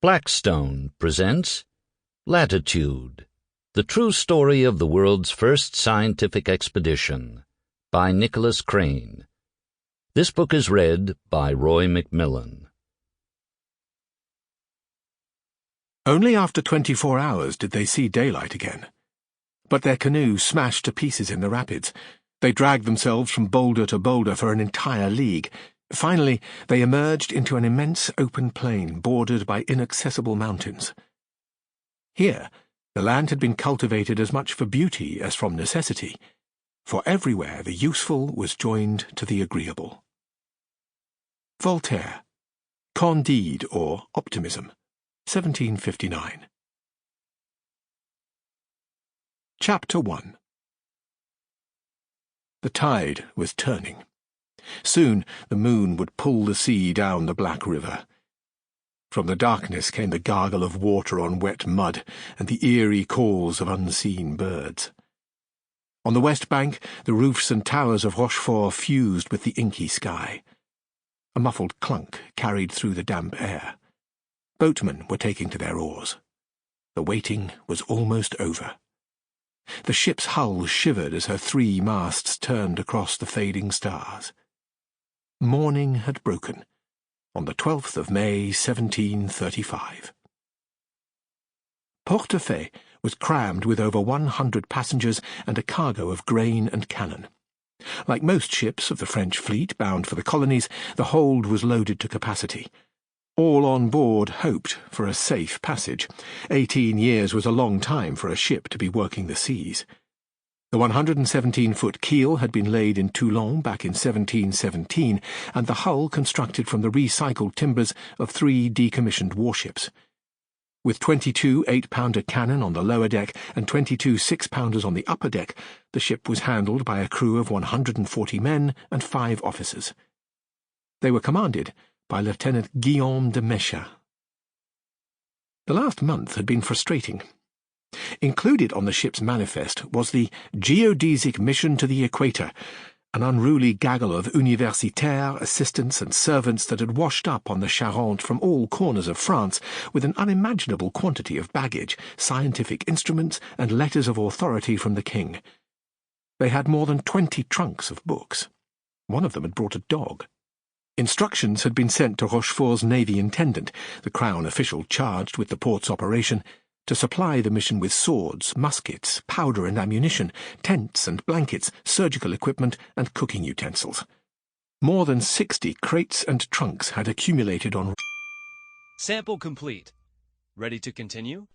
Blackstone presents Latitude, the true story of the world's first scientific expedition, by Nicholas Crane. This book is read by Roy Mcmillan. Only after 24 hours did they see daylight again. But their canoe smashed to pieces in the rapids. They dragged themselves from boulder to boulder for an entire league. Finally, they emerged into an immense open plain bordered by inaccessible mountains. Here, the land had been cultivated as much for beauty as from necessity, for everywhere the useful was joined to the agreeable. Voltaire, Candide or Optimism, 1759. Chapter 1. The tide was turning. Soon the moon would pull the sea down the Black River. From the darkness came the gargle of water on wet mud and the eerie calls of unseen birds. On the west bank, the roofs and towers of Rochefort fused with the inky sky. A muffled clunk carried through the damp air. Boatmen were taking to their oars. The waiting was almost over. The ship's hull shivered as her 3 masts turned across the fading stars. Morning had broken, on the 12th of May, 1735. Portefaix was crammed with over 100 passengers and a cargo of grain and cannon. Like most ships of the French fleet bound for the colonies, the hold was loaded to capacity. All on board hoped for a safe passage. 18 years was a long time for a ship to be working the seas. The 117-foot keel had been laid in Toulon back in 1717, and the hull constructed from the recycled timbers of 3 decommissioned warships. With 22 8-pounder cannon on the lower deck and 22 6-pounders on the upper deck, the ship was handled by a crew of 140 men and 5 officers. They were commanded by Lieutenant Guillaume de Mecha. The last month had been frustrating. Included on the ship's manifest was the geodesic mission to the equator, an unruly gaggle of universitaires, assistants and servants that had washed up on the Charente from all corners of France with an unimaginable quantity of baggage, scientific instruments, and letters of authority from the king. They had more than 20 trunks of books. One of them had brought a dog. Instructions had been sent to Rochefort's navy intendant, the crown official charged with the port's operation, to supply the mission with swords, muskets, powder and ammunition, tents and blankets, surgical equipment and cooking utensils. More than 60 crates and trunks had accumulated on... Sample complete. Ready to continue?